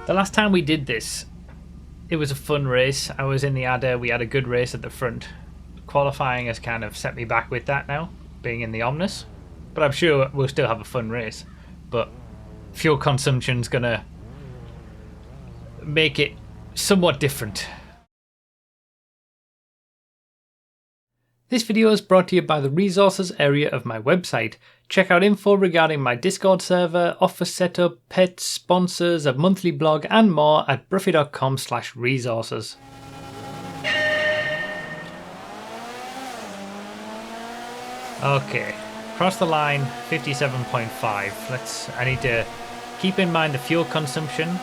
The last time we did this, it was a fun race. I was in the adder, we had a good race at the front. Qualifying has kind of set me back with that now, being in the Omnis. But I'm sure we'll still have a fun race. But fuel consumption's gonna make it somewhat different. This video is brought to you by the resources area of my website. Check out info regarding my Discord server, office setup, pets, sponsors, a monthly blog and more at bruffy.com/resources. Okay, across the line 57.5. I need to keep in mind the fuel consumption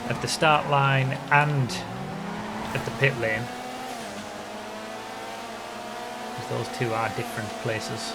at the start line and at the pit lane. Those two are different places.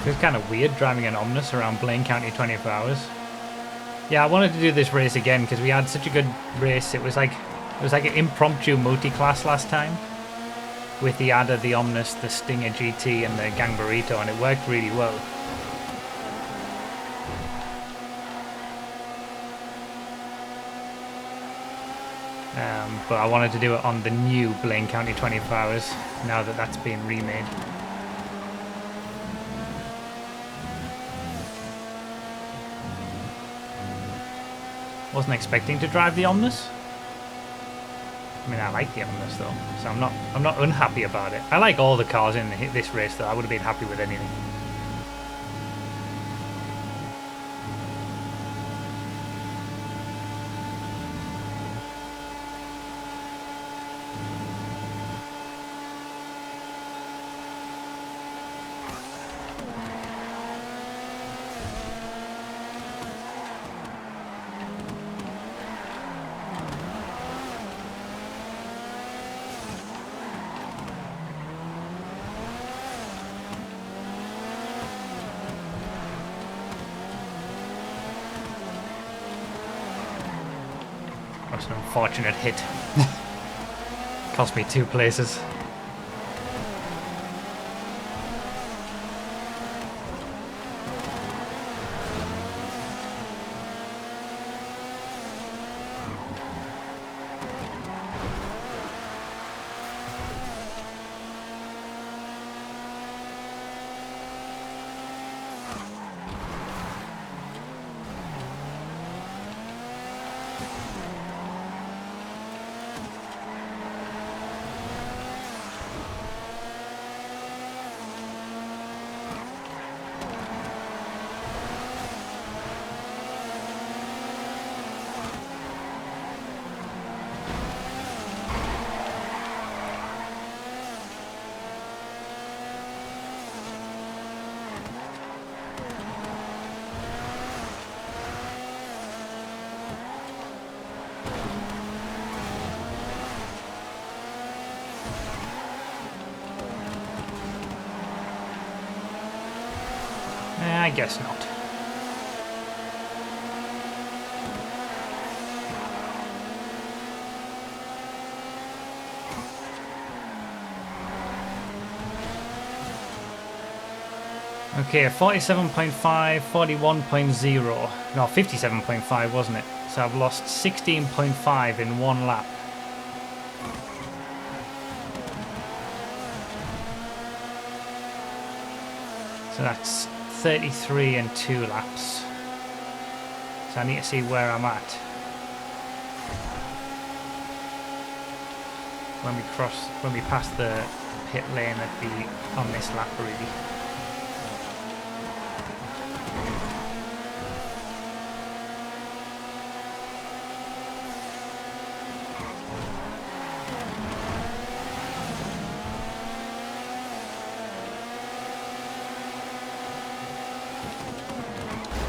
It was kind of weird driving an Omnis around Blaine County 24 hours. Yeah, I wanted to do this race again because we had such a good race. It was like an impromptu multi-class last time with the adder, the Omnis, the Stinger GT, and the Gang Burrito, and it worked really well. But I wanted to do it on the new Blaine County 24 hours now that that's been remade. Wasn't expecting to drive the Omnis. I mean, I like the Omnis though, so I'm not unhappy about it. I like all the cars in this race though. I would have been happy with anything. That's an unfortunate hit. Cost me 2 places. I guess not. Okay, 47.5, 41.0. No, 57.5, wasn't it? So I've lost 16.5 in 1 lap. So that's 33 and 2 laps. So I need to see where I'm at when we pass the pit lane on this lap really.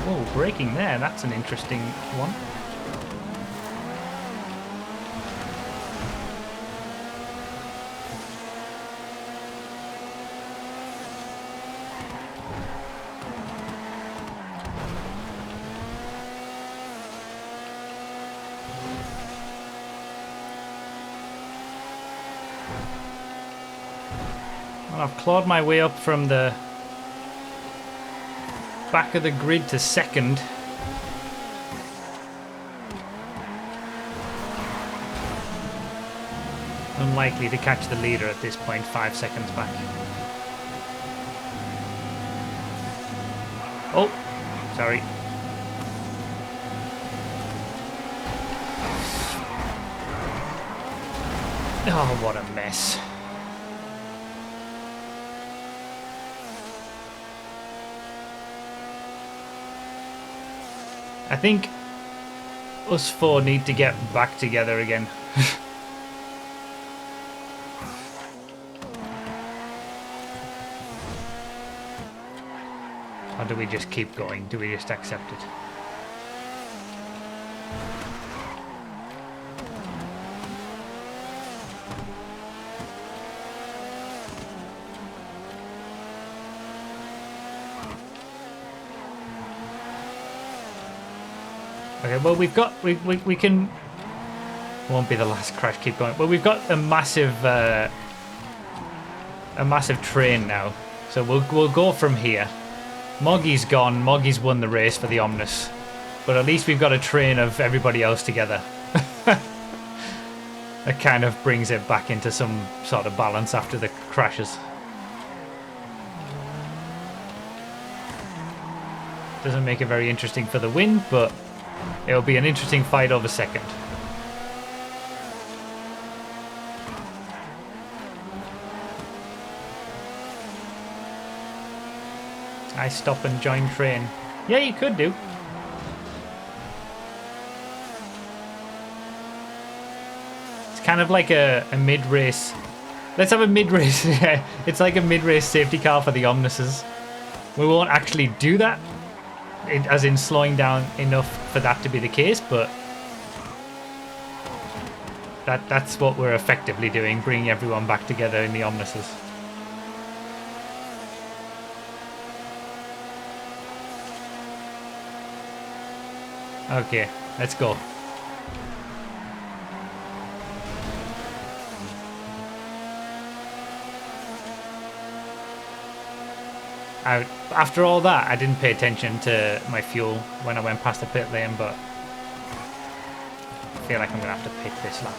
Oh, braking there. That's an interesting one. Well, I've clawed my way up from the back of the grid to second. Unlikely to catch the leader at this point, 5 seconds back. Oh, sorry. Oh, what a mess. I think us four need to get back together again. Or do we just keep going? Do we just accept it? Okay, well we can, won't be the last crash, keep going. Well, we've got a massive train now, so we'll go from here. Moggy's gone, Moggy's won the race for the Omnis, but at least we've got a train of everybody else together. That kind of brings it back into some sort of balance after the crashes. Doesn't make it very interesting for the win, but it'll be an interesting fight over second. I stop and join train. Yeah, you could do. It's kind of like a mid-race. Let's have a mid-race. It's like a mid-race safety car for the Omnises. We won't actually do that, as in slowing down enough for that to be the case, but that's what we're effectively doing, bringing everyone back together in the Omnises. Okay, let's go. After all that, I didn't pay attention to my fuel when I went past the pit lane, but I feel like I'm going to have to pick this lap.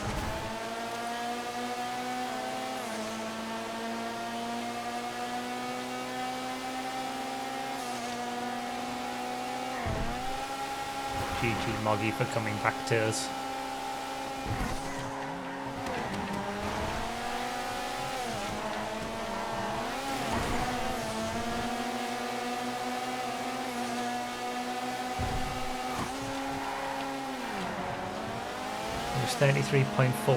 GG Moggy for coming back to us. It was 33.4.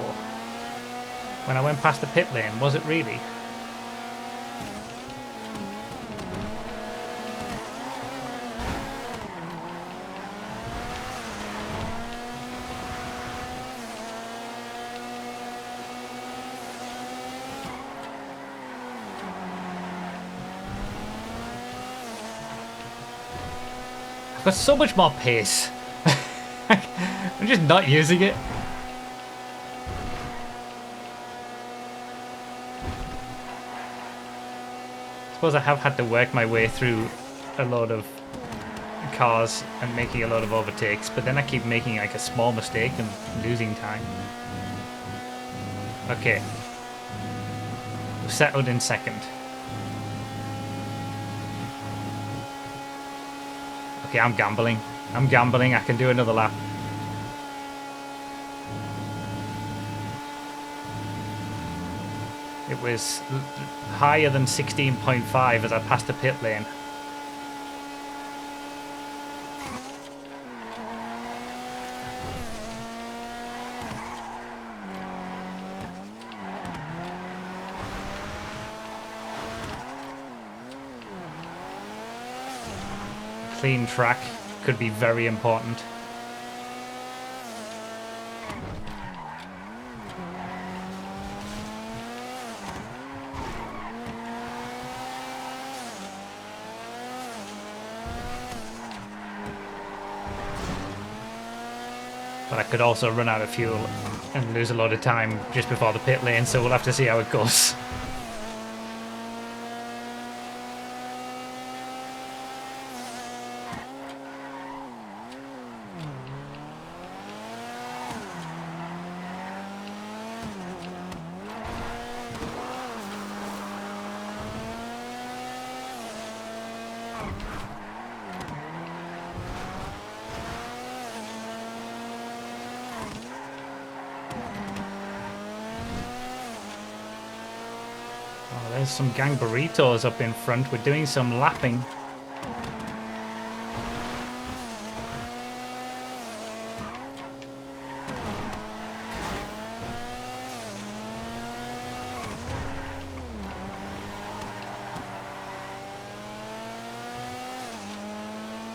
When I went past the pit lane, was it really? I've got so much more pace. I'm just not using it. I suppose I have had to work my way through a lot of cars and making a lot of overtakes, but then I keep making like a small mistake and losing time. Okay. We've settled in second. Okay, I'm gambling. I can do another lap. It was higher than 16.5 as I passed the pit lane. clean track could be very important. But I could also run out of fuel and lose a lot of time just before the pit lane, so we'll have to see how it goes. There's some gang burritos up in front. We're doing some lapping.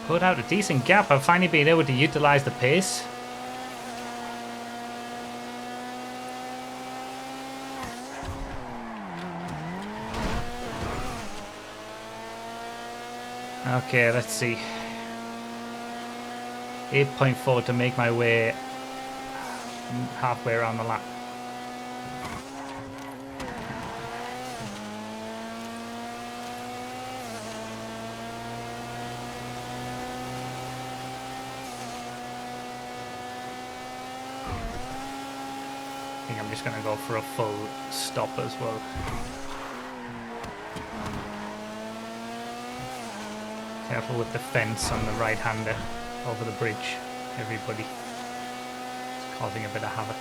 Put out a decent gap. I've finally been able to utilize the pace. Okay, let's see. 8.4 to make my way halfway around the lap. I think I'm just going to go for a full stop as well. Careful with the fence on the right-hander over the bridge, everybody. It's causing a bit of havoc.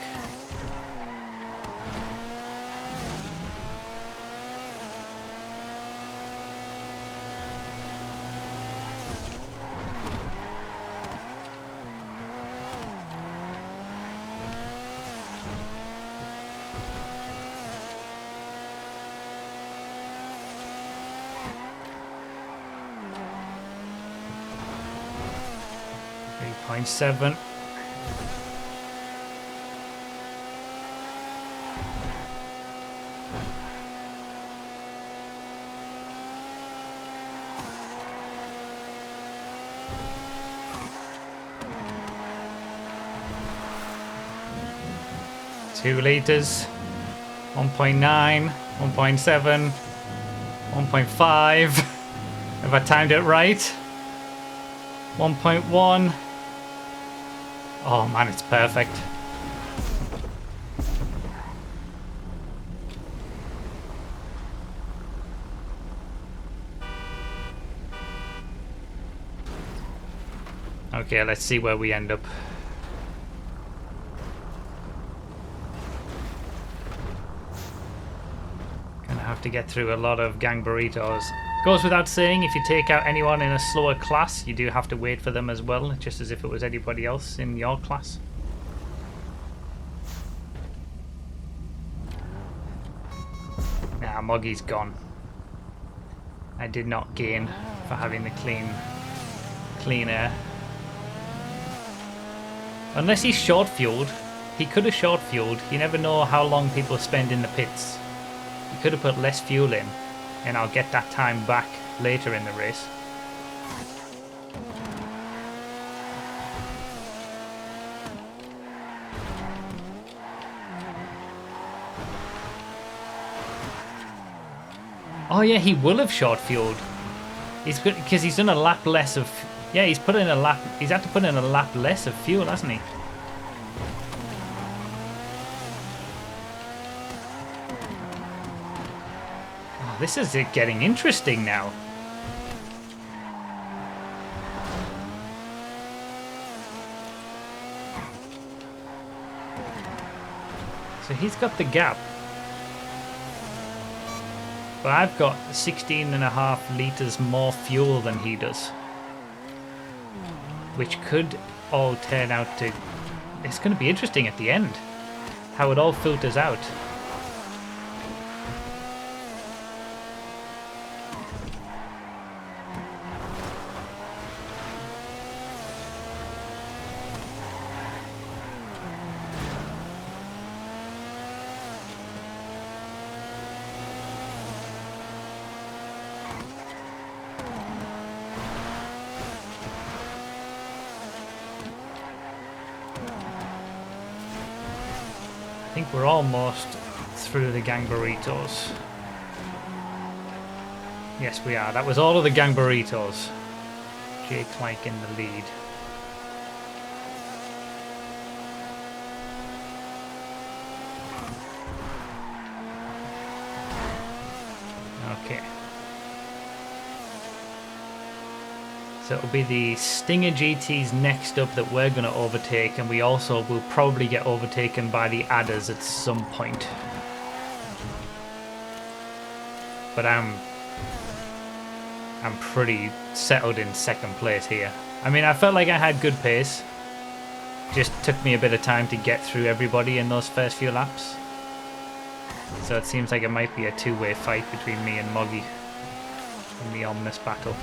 .7. Two liters. 1.9, 1.7, 1.5. Have I timed it right? 1.1. Oh man, it's perfect. Okay, let's see where we end up. Gonna have to get through a lot of gang burritos. Goes without saying, if you take out anyone in a slower class, you do have to wait for them as well, just as if it was anybody else in your class. Nah, Moggy's gone. I did not gain for having the clean air. Unless he's short-fueled. He could have short-fueled. You never know how long people spend in the pits. He could have put less fuel in, and I'll get that time back later in the race. Oh yeah, he will have short fueled. He's good because he's done a lap less of. Yeah, he's put in a lap. He's had to put in a lap less of fuel, hasn't he? Oh, this is it getting interesting now. So he's got the gap. But I've got 16.5 litres more fuel than he does. Which could all turn out to... It's going to be interesting at the end. How it all filters out. think we're almost through the gang burritos. Yes, we are. That was all of the gang burritos. Jake Clank in the lead. Okay. So it'll be the Stinger GTs next up that we're going to overtake, and we also will probably get overtaken by the Adders at some point. But I'm pretty settled in second place here. I mean, I felt like I had good pace. Just took me a bit of time to get through everybody in those first few laps. So it seems like it might be a two-way fight between me and Moggy in the Omnis battle.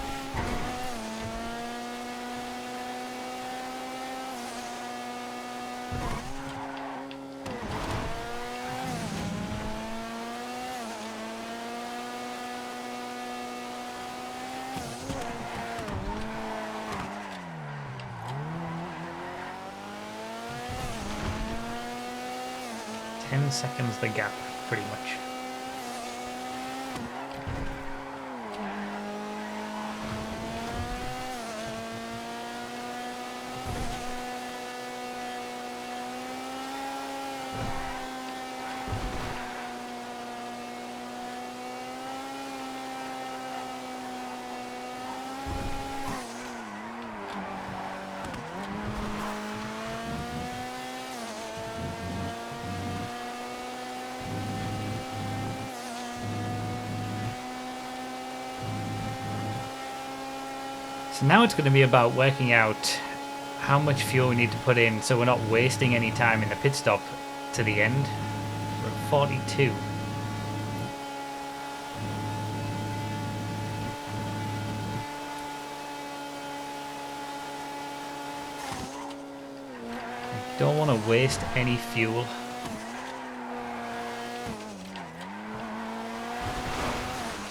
Seconds the gap, pretty much. So now it's going to be about working out how much fuel we need to put in so we're not wasting any time in the pit stop to the end. We're at 42. I don't want to waste any fuel.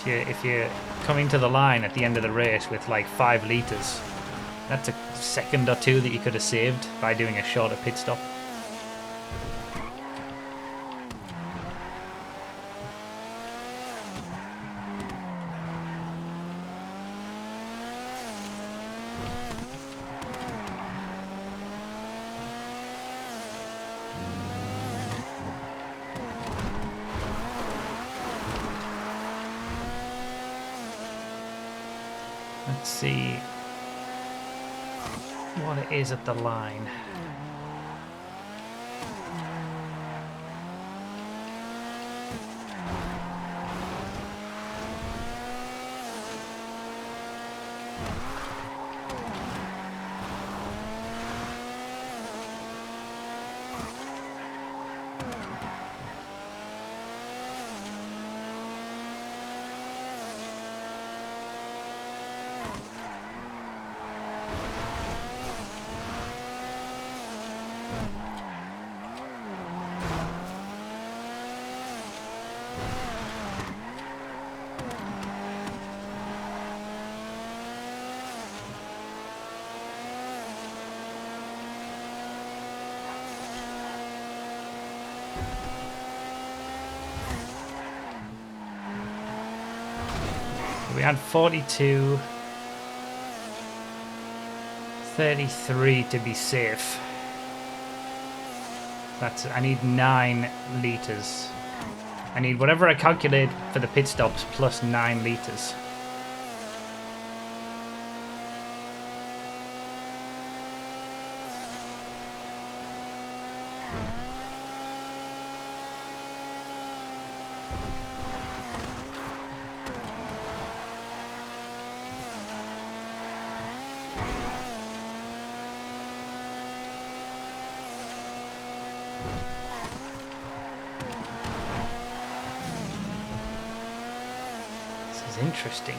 If you're coming to the line at the end of the race with like 5 litres, that's a second or two that you could have saved by doing a shorter pit stop. Let's see what it is at the line. We had 42, 33 to be safe. I need 9 litres. I need whatever I calculate for the pit stops plus 9 litres. Interesting.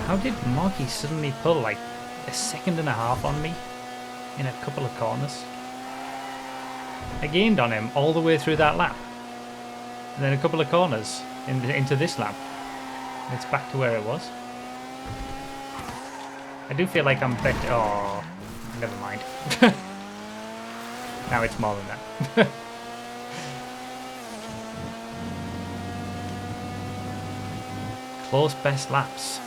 How did Moggy suddenly pull like a second and a half on me in a couple of corners? I gained on him all the way through that lap. And then a couple of corners into this lap. And it's back to where it was. I do feel like I'm better. Oh, never mind. Now it's more than that. Close best laps.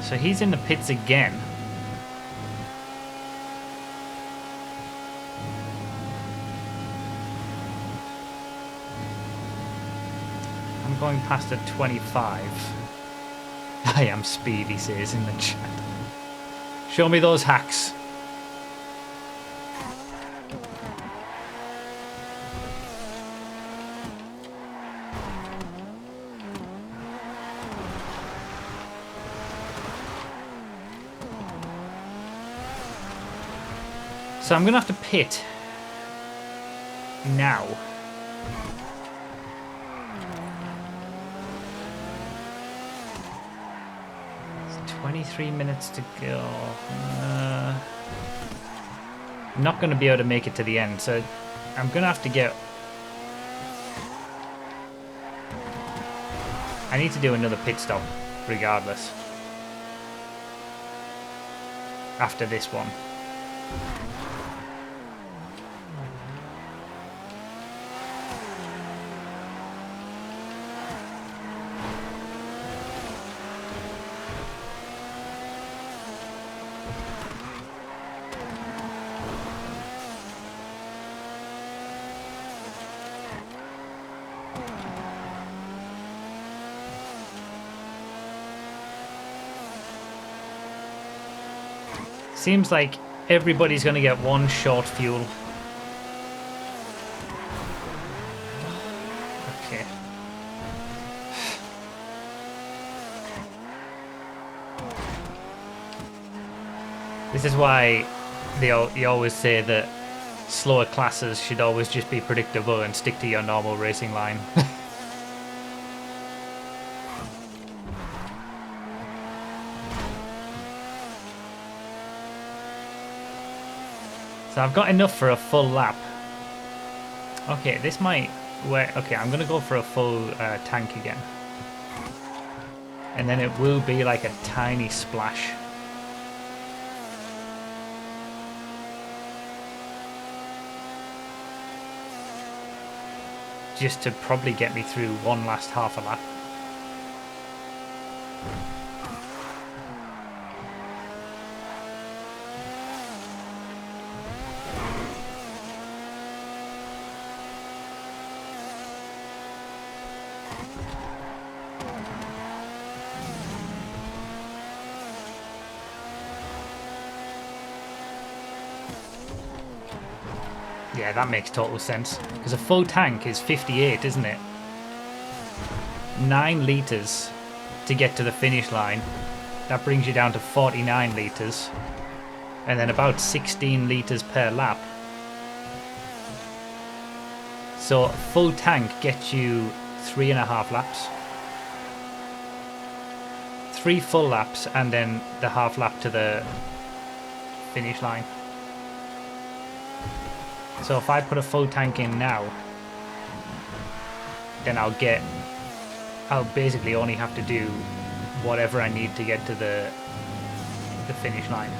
So he's in the pits again. I'm going past a 25. I am speed, he says in the chat. Show me those hacks. So I'm going to have to pit now. It's 23 minutes to go. I'm not going to be able to make it to the end, so I'm going to have to get... I need to do another pit stop, regardless. After this one. Seems like everybody's going to get one short fuel. Okay. This is why you always say that slower classes should always just be predictable and stick to your normal racing line. So I've got enough for a full lap. Okay, this might work. Okay, I'm going to go for a full tank again. And then it will be like a tiny splash. Just to probably get me through one last half a lap. Yeah, that makes total sense. Because a full tank is 58, isn't it? 9 litres to get to the finish line. That brings you down to 49 litres. And then about 16 litres per lap. So a full tank gets you 3.5 laps. 3 full laps and then the half lap to the finish line. So if I put a full tank in now, then I'll basically only have to do whatever I need to get to the finish line.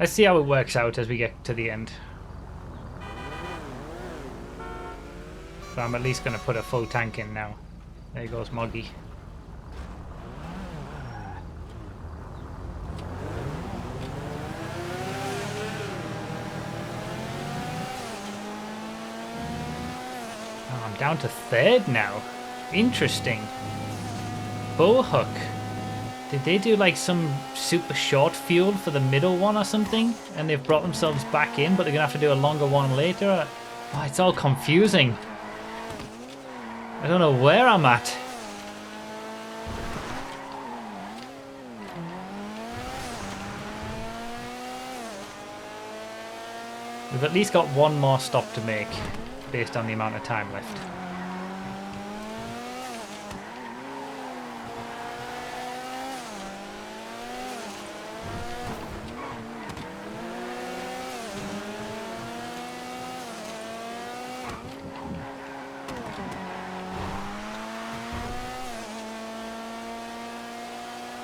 Let's see how it works out as we get to the end. But I'm at least going to put a full tank in now. There goes Moggy. Oh, I'm down to 3rd now. Interesting. Bowhook. Did they do like some super short fuel for the middle one or something? And they've brought themselves back in, but they're going to have to do a longer one later? Oh, it's all confusing. I don't know where I'm at. We've at least got one more stop to make based on the amount of time left.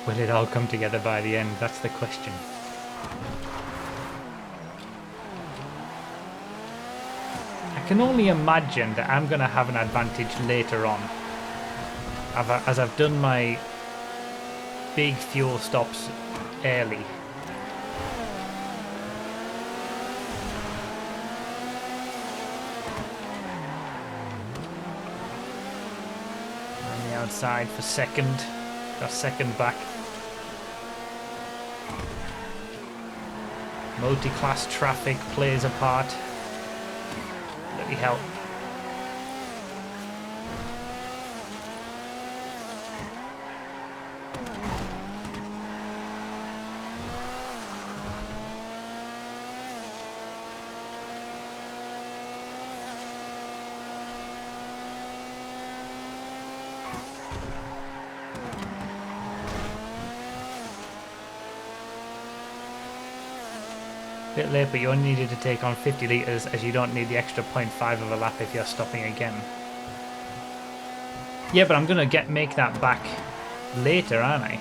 Will it all come together by the end? That's the question. I can only imagine that I'm going to have an advantage later on. As I've done my big fuel stops early. On the outside for second. Got second back. Multi-class traffic plays a part. Bloody hell. Bit late, but you only needed to take on 50 litres as you don't need the extra 0.5 of a lap if you're stopping again. Yeah, but I'm going to make that back later, aren't I?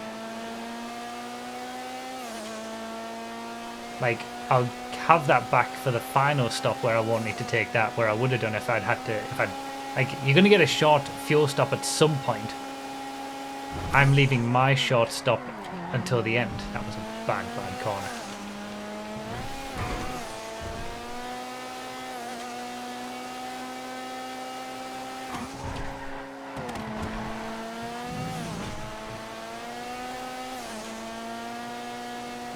Like, I'll have that back for the final stop where I won't need to take that, where I would have done if I'd had to, like, you're going to get a short fuel stop at some point. I'm leaving my short stop until the end. That was a bad corner.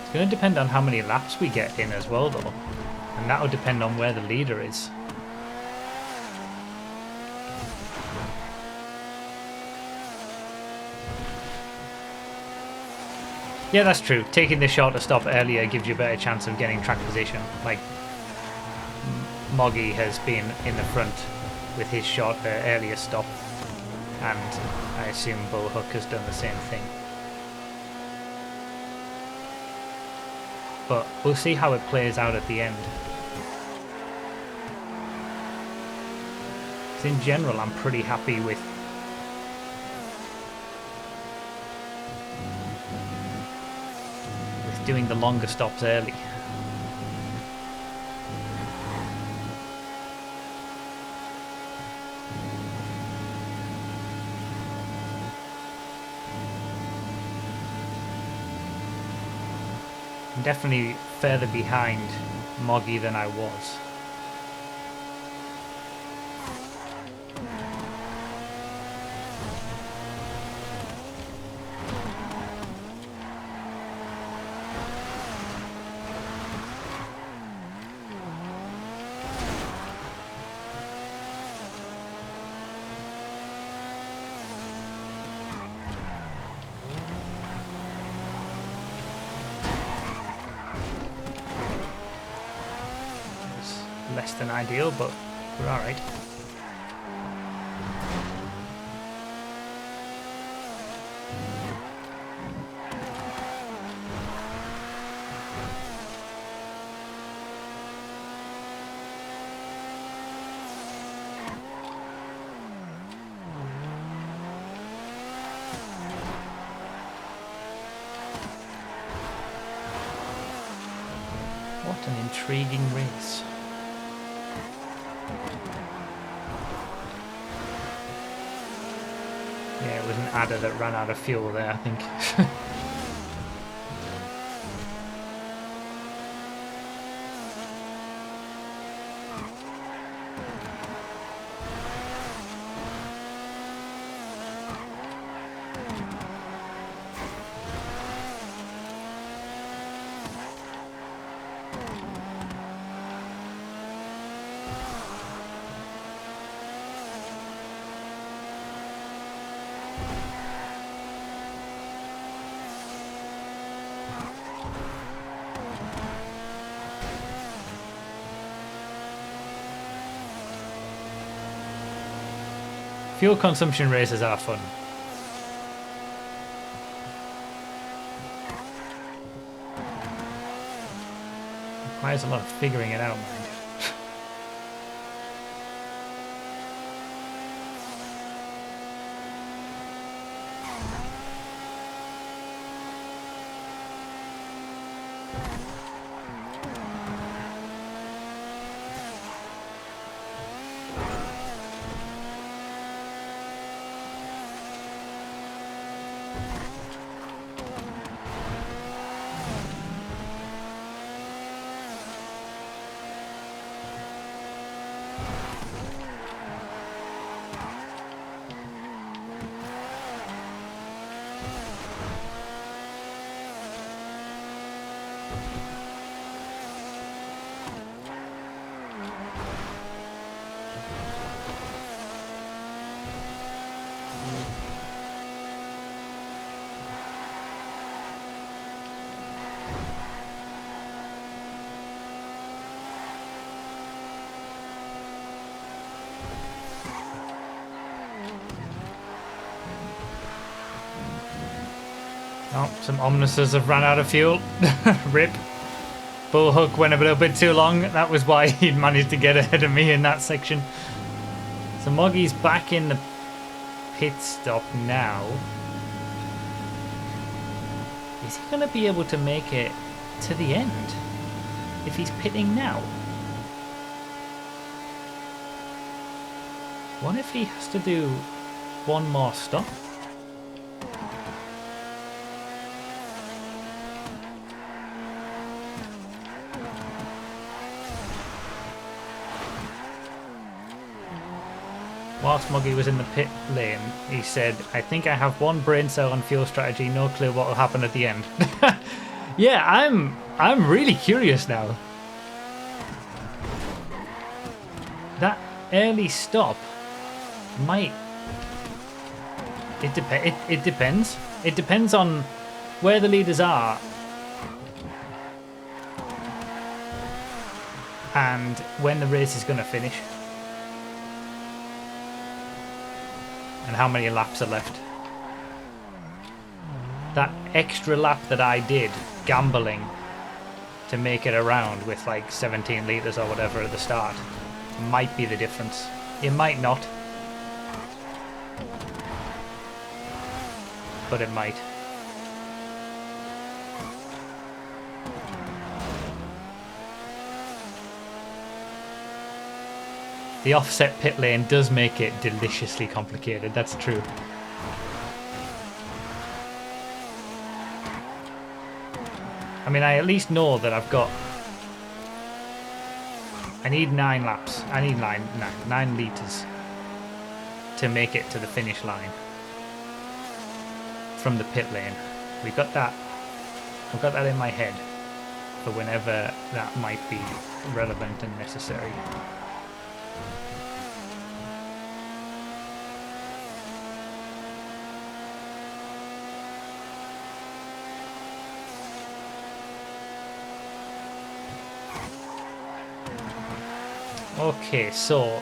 It's going to depend on how many laps we get in as well, though. And that'll depend on where the leader is. Yeah, that's true. Taking the shorter stop earlier gives you a better chance of getting track position. Like, Moggy has been in the front with his earlier stop. And I assume Bullhook has done the same thing. But we'll see how it plays out at the end. Because in general, I'm pretty happy with doing the longer stops early. I'm definitely further behind Moggy than I was. Less than ideal, but we're alright. What an intriguing race. Yeah, it was an adder that ran out of fuel there, I think. Fuel consumption races are fun. Requires a lot of figuring it out, mind. Oh, some Omnises have run out of fuel. Rip. Bullhook went a little bit too long. That was why he'd managed to get ahead of me in that section. So Moggy's back in the pit stop now. Is he going to be able to make it to the end if he's pitting now? What if he has to do one more stop? Whilst Moggy was in the pit lane, he said, I think I have one brain cell on fuel strategy, no clue what will happen at the end. Yeah, I'm really curious now. That early stop might... It depends. It depends on where the leaders are and when the race is going to finish. And how many laps are left. That extra lap that I did, gambling to make it around with like 17 litres or whatever at the start, might be the difference. It might not. But it might. The offset pit lane does make it deliciously complicated, that's true. I mean, I at least know that I've got... I need 9 laps. I need 9 litres to make it to the finish line from the pit lane. We've got that. I've got that in my head for whenever that might be relevant and necessary. Okay, so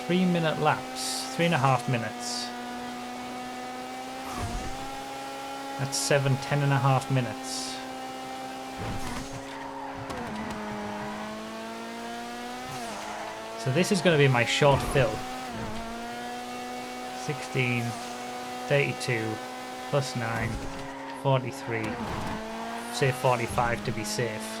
3-minute laps, 3.5 minutes. That's 10.5 minutes. So this is going to be my short fill. 16, 32, plus 9, 43. Say 45 to be safe.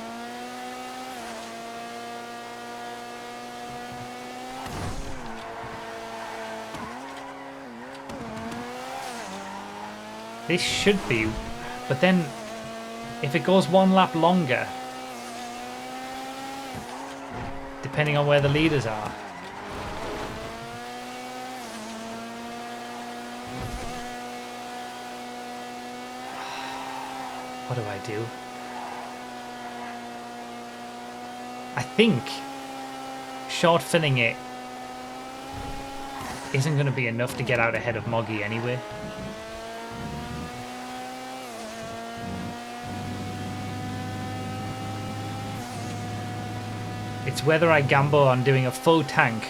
This should be, but then if it goes 1 lap longer, depending on where the leaders are, what do I do? I think short filling it isn't going to be enough to get out ahead of Moggy anyway. It's whether I gamble on doing a full tank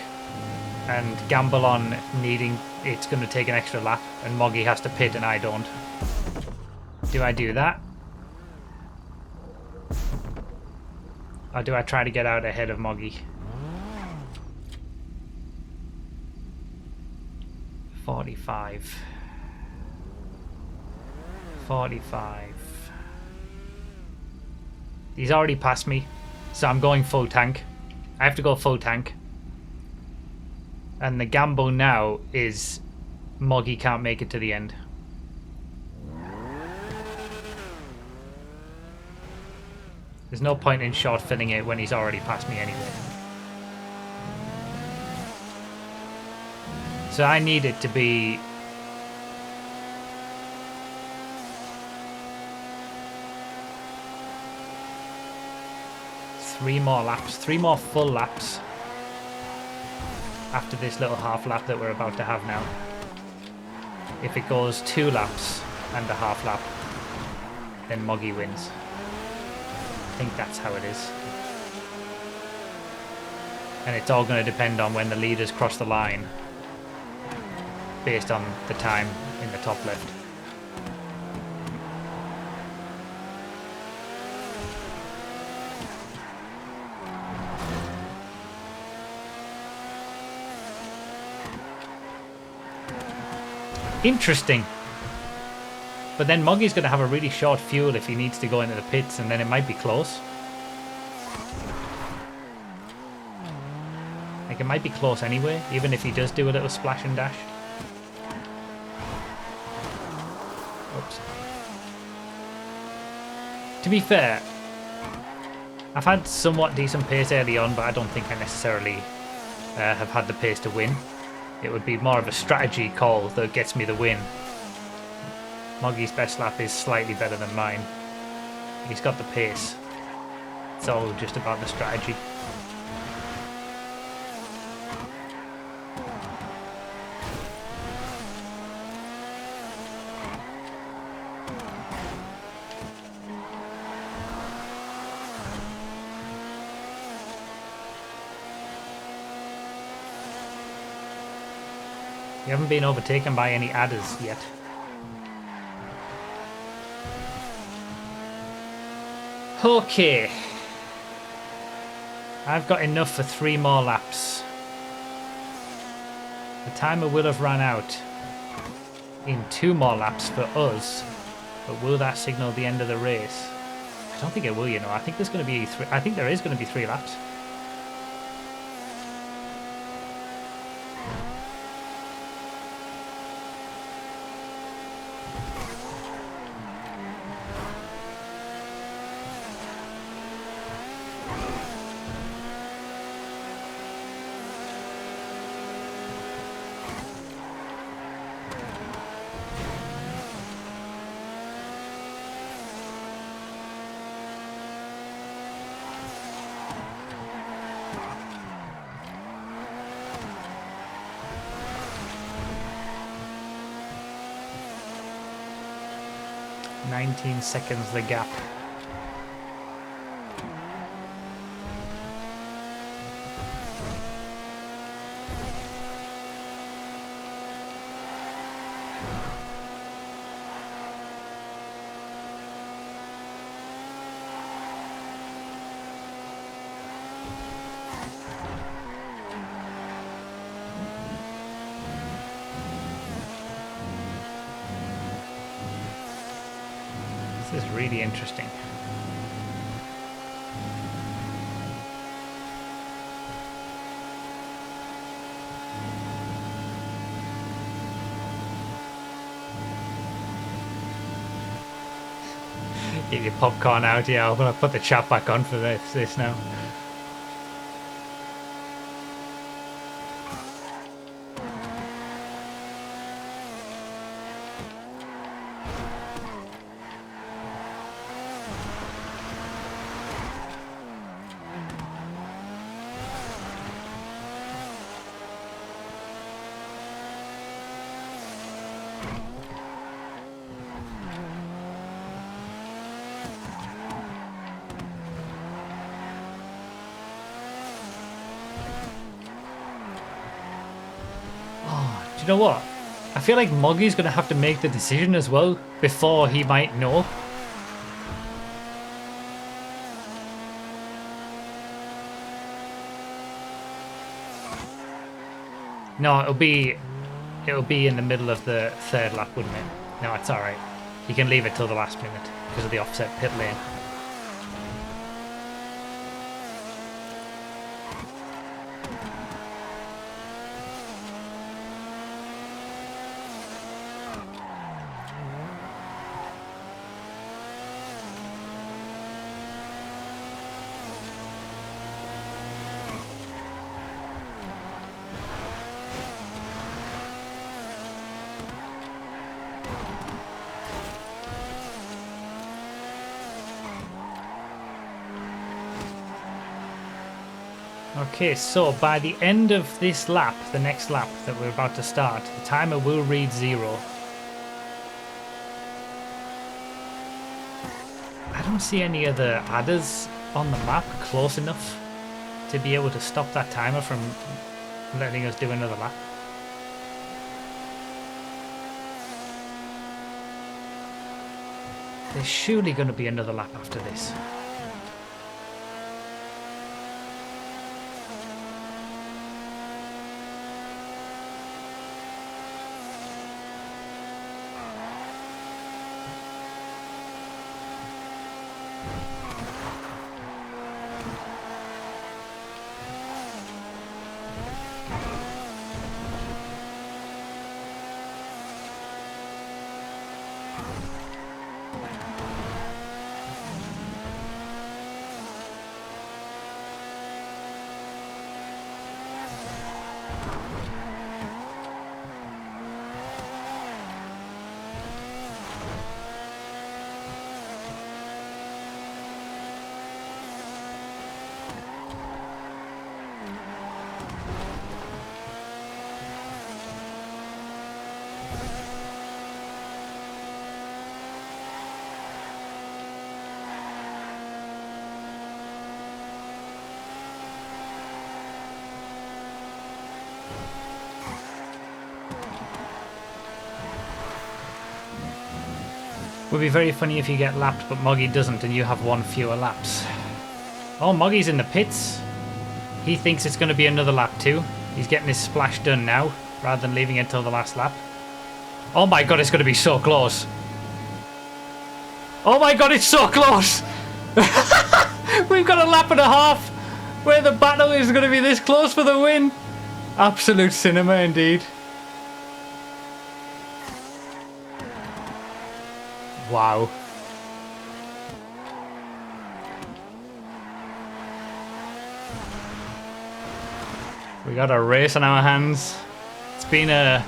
and gamble on needing it's going to take an extra lap and Moggy has to pit and I don't. Do I do that? Or do I try to get out ahead of Moggy? 45. 45. He's already passed me, so I'm going full tank. I have to go full tank. And the gamble now is Moggy can't make it to the end. There's no point in short filling it when he's already passed me anyway. So I need it to be... three more laps. 3 more full laps. After this little half lap that we're about to have now. If it goes 2 laps and a half lap, then Moggy wins. I think that's how it is. And it's all going to depend on when the leaders cross the line based on the time in the top left. Interesting. But then Moggy's going to have a really short fuel if he needs to go into the pits, and then it might be close. Like, it might be close anyway, even if he does do a little splash and dash. Oops. To be fair, I've had somewhat decent pace early on, but I don't think I necessarily have had the pace to win. It would be more of a strategy call that gets me the win. Moggy's best lap is slightly better than mine. He's got the pace. It's all just about the strategy. You haven't been overtaken by any adders yet. Okay. I've got enough for 3 more laps. The timer will have run out in 2 more laps for us, but will that signal the end of the race? I don't think it will, you know. I think there's going to be I think there is going to be 3 laps. "19 seconds the gap." This is really interesting. Get your popcorn out, yeah. I'm gonna put the chat back on for this now. Do you know what? I feel like Moggy's going to have to make the decision as well before he might know. No, it'll be in the middle of the third lap, wouldn't it? No, it's alright. You can leave it till the last minute because of the offset pit lane. Okay, so by the end of this lap, the next lap that we're about to start, the timer will read 0. I don't see any other adders on the map close enough to be able to stop that timer from letting us do another lap. There's surely going to be another lap after this. Would be very funny if you get lapped but Moggy doesn't and you have 1 fewer laps. Oh, Moggy's in the pits. He thinks it's going to be another lap too. He's getting his splash done now rather than leaving it until the last lap. Oh my god, it's going to be so close. Oh my god, it's so close. We've got a lap and a half where the battle is going to be this close for the win. Absolute cinema indeed. Wow. We got a race on our hands. It's been a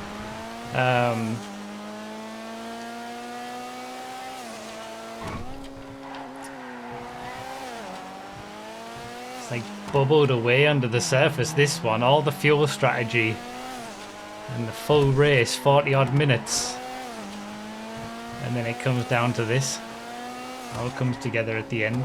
it's like bubbled away under the surface, this one. All the fuel strategy and the full race, 40 odd minutes. And then it comes down to this. All comes together at the end.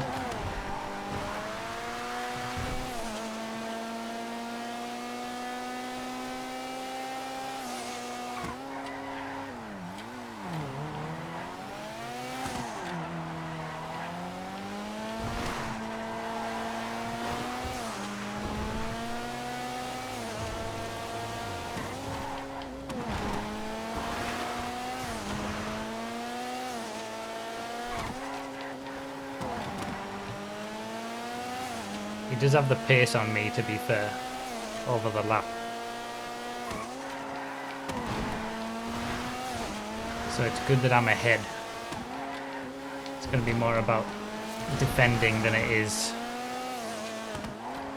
He does have the pace on me, to be fair, over the lap. So it's good that I'm ahead. It's going to be more about defending than it is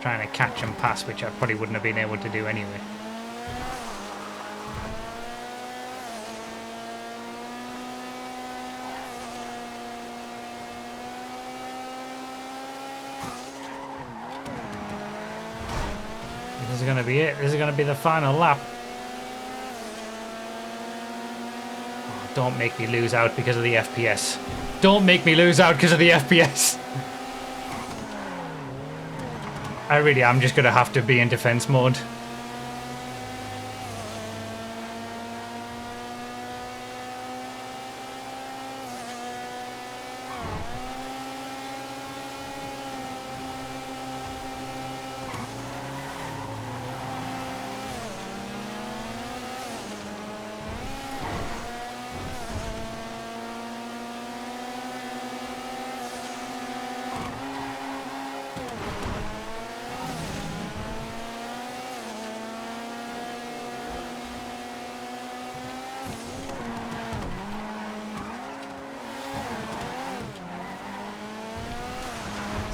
trying to catch and pass, which I probably wouldn't have been able to do anyway. This is going to be it. This is going to be the final lap. Oh, don't make me lose out because of the FPS. Don't make me lose out because of the FPS. I really am just going to have to be in defense mode.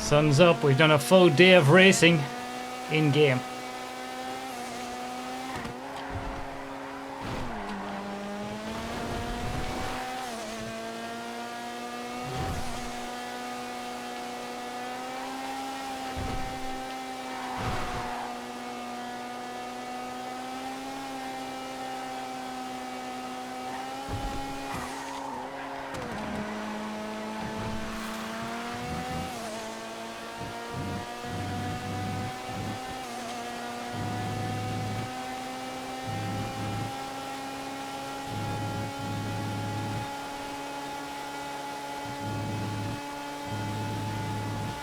Sun's up. We've done a full day of racing in game.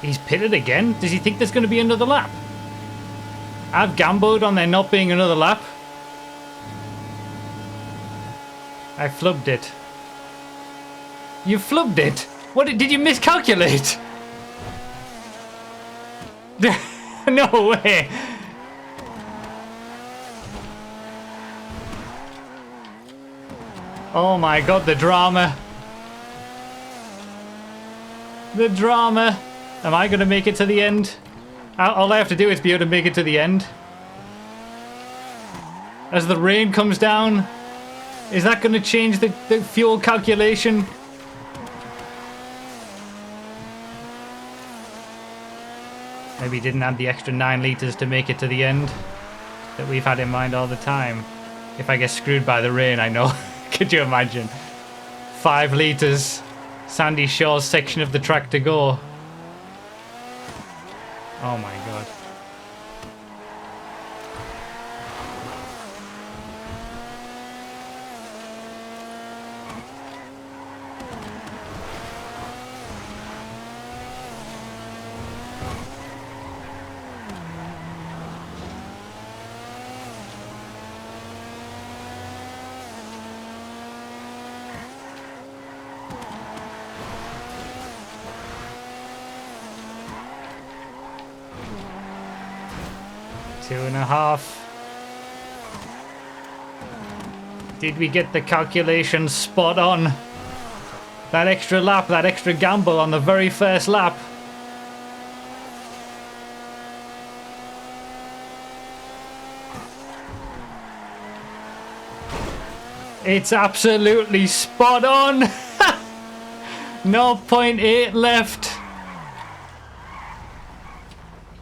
He's pitted again? Does he think there's going to be another lap? I've gambled on there not being another lap. I flubbed it. You flubbed it? What did you miscalculate? No way. Oh my god, the drama. The drama. Am I going to make it to the end? All I have to do is be able to make it to the end. As the rain comes down, is that going to change the fuel calculation? Maybe he didn't add the extra 9 litres to make it to the end that we've had in mind all the time. If I get screwed by the rain, I know. Could you imagine? 5 litres, Sandy Shores section of the track to go. Oh my god. Two and a half. Did we get the calculation spot on? That extra lap, that extra gamble on the very first lap. It's absolutely spot on. 0.8 left.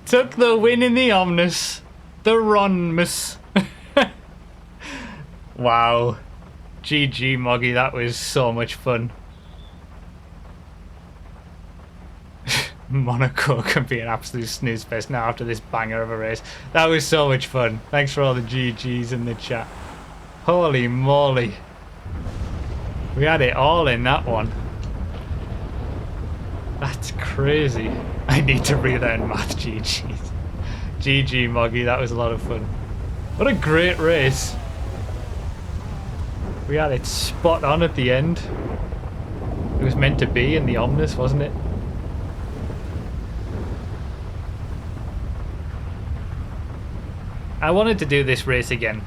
Took the win in the Omnis. The Ronmus. Wow. GG, Moggy, that was so much fun. Monaco can be an absolute snooze fest now after this banger of a race. That was so much fun. Thanks for all the GGs in the chat. Holy moly. We had it all in that one. That's crazy. I need to relearn math, GGs. GG, Moggy, that was a lot of fun. What a great race. We had it spot on at the end. It was meant to be in the Omnis, wasn't it? I wanted to do this race again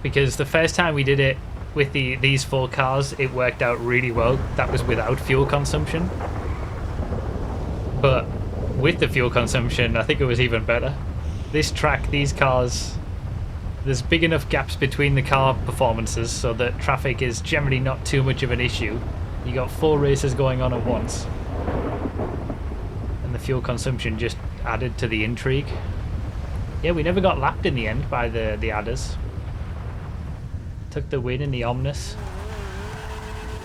because the first time we did it with these 4 cars, it worked out really well. That was without fuel consumption. But with the fuel consumption, I think it was even better. This track, these cars, there's big enough gaps between the car performances so that traffic is generally not too much of an issue. You got 4 races going on at once. And the fuel consumption just added to the intrigue. Yeah, we never got lapped in the end by the adders. Took the win in the Omnis.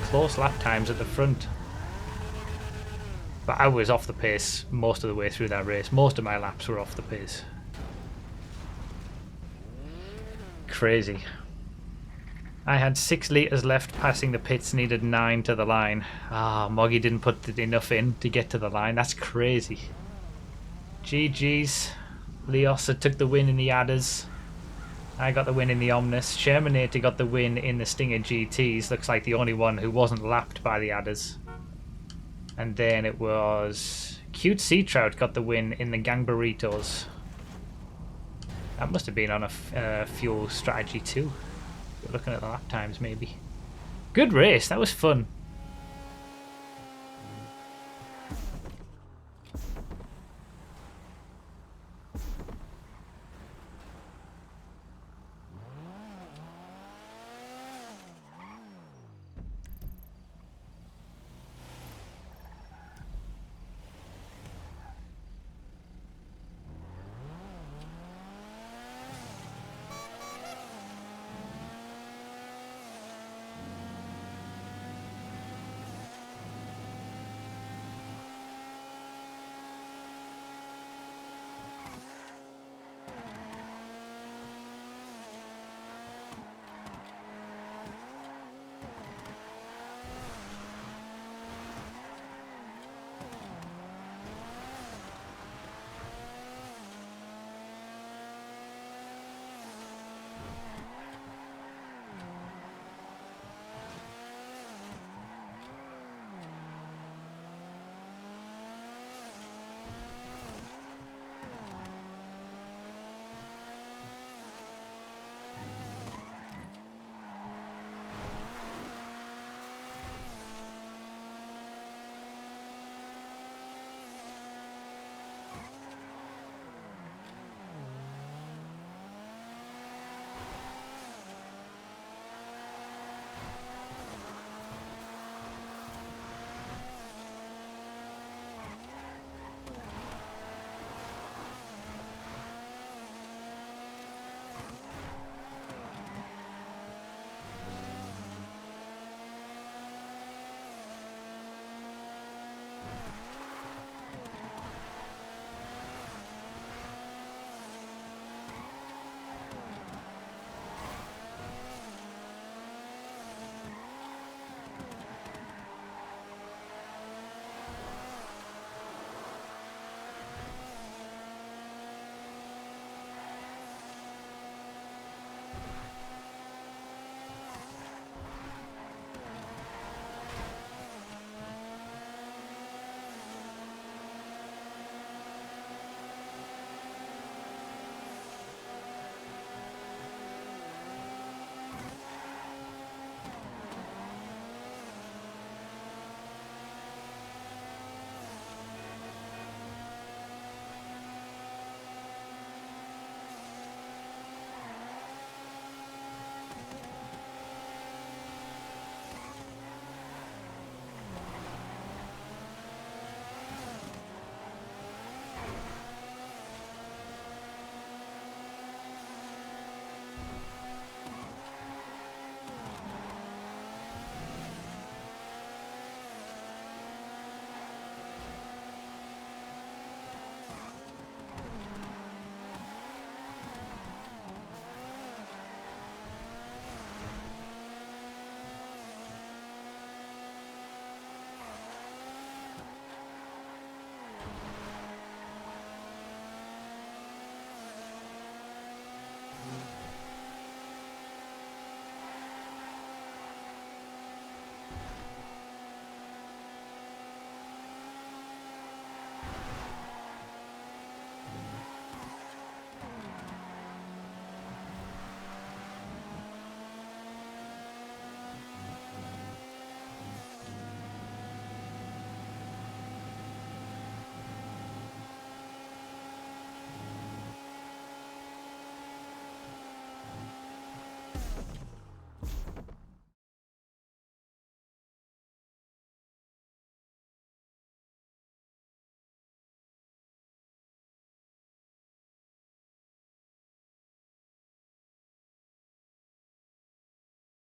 Close lap times at the front. But I was off the pace most of the way through that race. Most of my laps were off the pace. Crazy. I had 6 litres left passing the pits, needed 9 to the line. Ah, Moggy didn't put enough in to get to the line. That's crazy. GG's. Leosa took the win in the adders. I got the win in the Omnis. Shermanator got the win in the Stinger GTs. Looks like the only one who wasn't lapped by the adders. And then it was Cute Sea Trout got the win in the Gang Burritos. That must have been on a fuel strategy too. We're looking at the lap times maybe. Good race, that was fun.